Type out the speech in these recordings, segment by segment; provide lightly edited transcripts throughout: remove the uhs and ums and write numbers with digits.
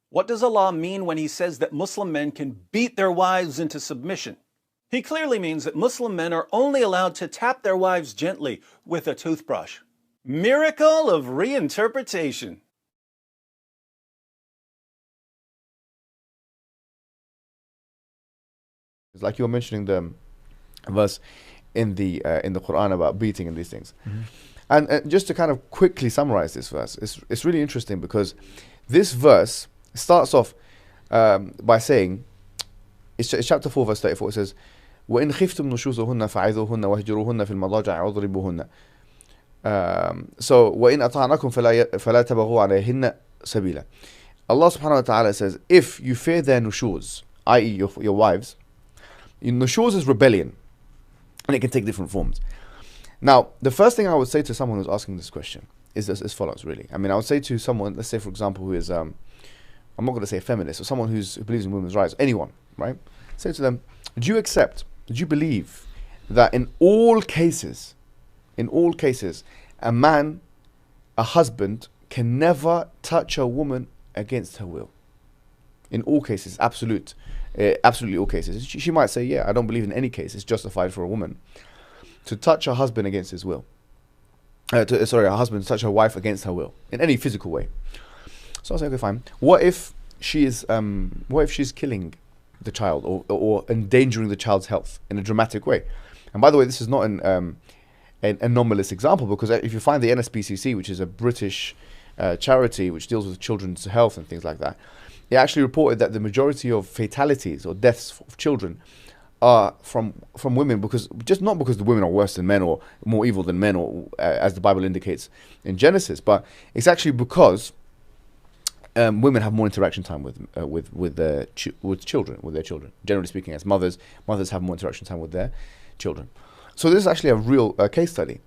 What does Allah mean when He says that Muslim men can beat their wives into submission? He clearly means that Muslim men are only allowed to tap their wives gently with a toothbrush. Miracle of reinterpretation. It's like you were mentioning the verse in the Quran about beating and these things. Mm-hmm. And just to kind of quickly summarize this verse, it's really interesting because this verse starts off by saying, it's chapter 4 verse 34, it says, وَإِنْ خِفْتُمْ نُشُوزُهُنَّ فَعِذُوهُنَّ وَهْجُرُوهُنَّ فِي الْمَضَاجِعِ وَاضْرِبُوهُنَّ. So وَإِنْ أَطَعْنَكُمْ فَلَا تَبَغُوا عَلَيْهِنَّ سَبِيلًا. Allah subhanahu wa ta'ala says, if you fear their nushuz, i.e. your wives, nushuz is rebellion, and it can take different forms. Now, the first thing I would say to someone who's asking this question is as follows, really. I mean, I would say to someone, let's say for example, who is, I'm not going to say a feminist, or someone who believes in women's rights, anyone, right? Say to them, do you believe that in all cases, a man, a husband, can never touch a woman against her will? In all cases, absolutely all cases. She might say, yeah, I don't believe in any case it's justified for a woman to touch her husband against his will. A husband to touch her wife against her will in any physical way. So I'll say, okay, fine. What if she's killing the child or endangering the child's health in a dramatic way? And by the way, this is not an anomalous example, because if you find the NSPCC, which is a British charity which deals with children's health and things like that, it actually reported that the majority of fatalities or deaths of children are from women, not because the women are worse than men or more evil than men, or as the Bible indicates in Genesis, but it's actually because women have more interaction time with their children. Generally speaking, as mothers have more interaction time with their children. So this is actually a real case study.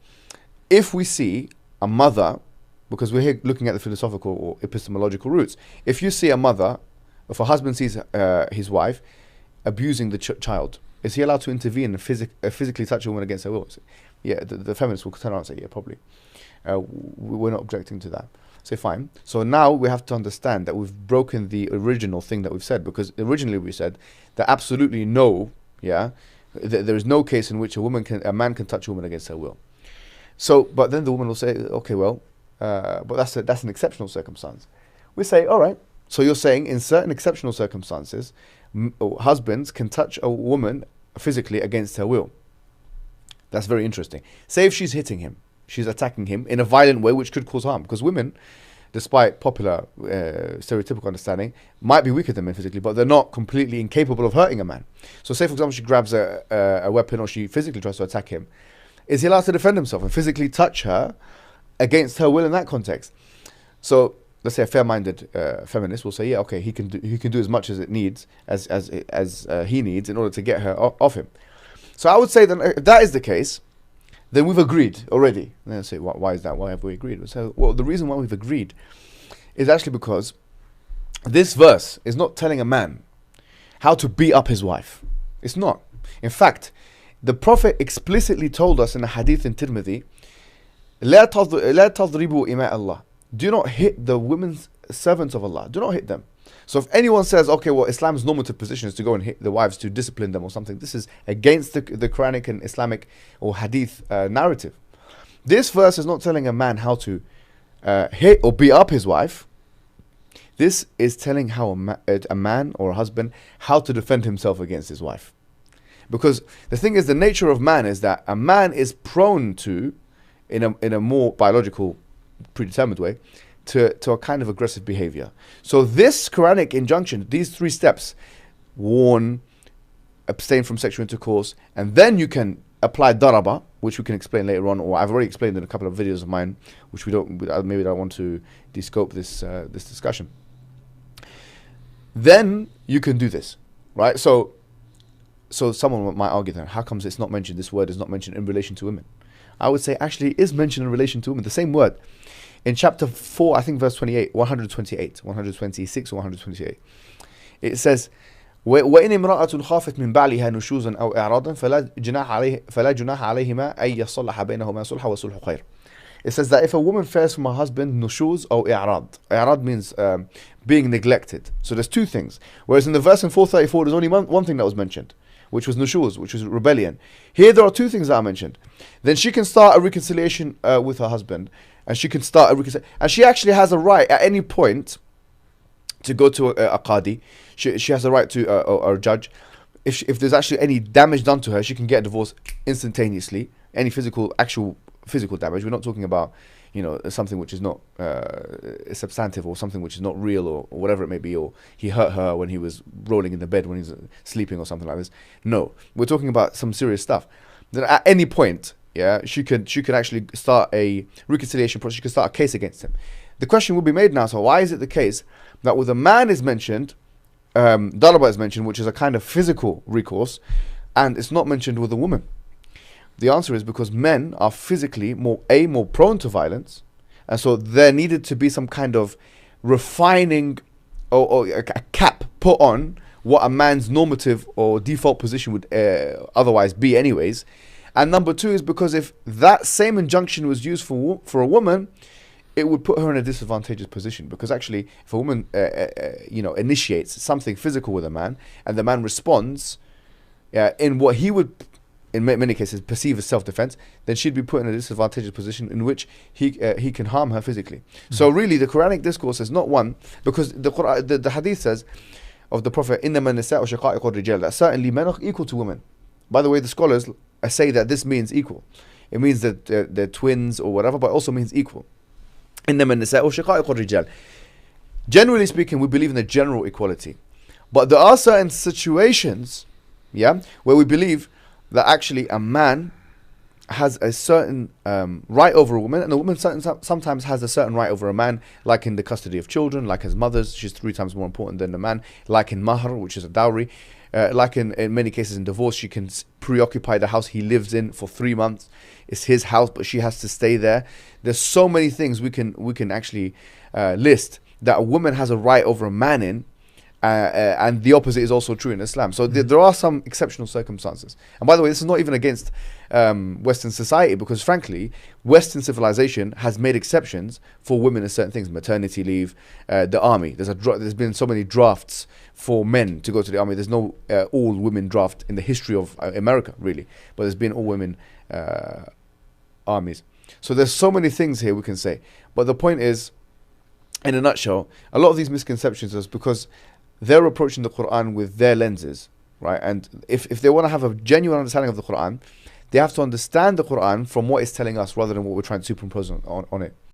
If we see a mother, because we're here looking at the philosophical or epistemological roots, if you see a mother, if a husband sees his wife abusing the child, is he allowed to intervene and physically touch a woman against her will? Yeah, the feminists will turn around and say, yeah, probably. We're not objecting to that. Say, fine. So now we have to understand that we've broken the original thing that we've said, because originally we said that absolutely no, there is no case in which a man can touch a woman against her will. So, but then the woman will say, okay, well, but that's an exceptional circumstance. We say, all right. So you're saying in certain exceptional circumstances, husbands can touch a woman physically against her will. That's very interesting. Say if she's hitting him, she's attacking him in a violent way which could cause harm, because women, despite popular stereotypical understanding, might be weaker than men physically, but they're not completely incapable of hurting a man. So say for example she grabs a weapon, or she physically tries to attack him. Is he allowed to defend himself and physically touch her against her will in that context? So let's say a fair-minded feminist will say, yeah, okay, he can do as much as it needs, as he needs in order to get her off him. So I would say that if that is the case, then we've agreed already. And then say, why is that? Why have we agreed? So, well, the reason why we've agreed is actually because this verse is not telling a man how to beat up his wife. It's not. In fact, the Prophet explicitly told us in a hadith in Tirmidhi, لا تضربوا إماء الله. Do not hit the women's servants of Allah. Do not hit them. So if anyone says, okay, well, Islam's normative position is to go and hit the wives to discipline them or something, this is against the Quranic and Islamic or hadith narrative. This verse is not telling a man how to hit or beat up his wife. This is telling how a man or a husband how to defend himself against his wife. Because the thing is, the nature of man is that a man is prone to, in a more biological, predetermined way, to a kind of aggressive behavior. So this Quranic injunction, these 3 steps, warn, abstain from sexual intercourse, and then you can apply daraba, which we can explain later on, or I've already explained in a couple of videos of mine, which maybe I don't want to descope this discussion. Then you can do this, right? So someone might argue then, how comes it's not mentioned, this word is not mentioned in relation to women? I would say actually it is mentioned in relation to women, the same word. In chapter 4, I think verse 28, 126 or 128, it says, وإن امرأة خافت من بعلها نشوزا أو إعراضا فلا جناح عليهما أن يصلح بينهما صلحا وصلح خير. It says that if a woman fares from her husband nushuz or i'rad. I'rad means being neglected. So there's two things. Whereas in the verse in 434, there's only one thing that was mentioned, which was nushuz, which was rebellion. Here there are two things that are mentioned. Then she can start a reconciliation with her husband, and she can start a reconciliation, and she actually has a right at any point to go to a qadi. She has a right to or a judge. If there's actually any damage done to her, she can get a divorce instantaneously. Any actual physical damage. We're not talking about, something which is not substantive, or something which is not real, or whatever it may be, or he hurt her when he was rolling in the bed when he was sleeping or something like this. No, we're talking about some serious stuff. Then at any point, she could actually start a reconciliation process. She could start a case against him. The question will be made now, so why is it the case that with a man is mentioned, daraba is mentioned, which is a kind of physical recourse, and it's not mentioned with a woman? The answer is because men are physically more prone to violence, and so there needed to be some kind of refining or a cap put on what a man's normative or default position would otherwise be anyways. And number two is because if that same injunction was used for a woman, it would put her in a disadvantageous position, because actually if a woman initiates something physical with a man and the man responds in what he would in many cases perceive as self-defense, then she'd be put in a disadvantageous position in which he can harm her physically. So really the Quranic discourse is not one, because the hadith says of the Prophet, إِنَّمَا النِّسَاءُ شَقَائِقُ الرِّجَالِ, that certainly men are equal to women. By the way, the scholars say that this means equal. It means that they're twins or whatever, but also means equal. إِنَّمَا النِّسَاءُ شَقَائِقُ الرِّجَالِ. Generally speaking, we believe in the general equality. But there are certain situations, where we believe that actually a man has a certain right over a woman, and a woman sometimes has a certain right over a man, like in the custody of children, like as mothers, she's 3 times more important than the man, like in mahr, which is a dowry, like in many cases in divorce, she can preoccupy the house he lives in for 3 months. It's his house, but she has to stay there. There's so many things we can actually list that a woman has a right over a man in. And the opposite is also true in Islam. So there are some exceptional circumstances. And by the way, this is not even against Western society, because frankly, Western civilization has made exceptions for women in certain things. Maternity leave, the army. There's been so many drafts for men to go to the army. There's no all-women draft in the history of America, really. But there's been all-women armies. So there's so many things here we can say. But the point is, in a nutshell, a lot of these misconceptions is because they're approaching the Quran with their lenses, right? And if they want to have a genuine understanding of the Quran, they have to understand the Quran from what it's telling us rather than what we're trying to superimpose on it.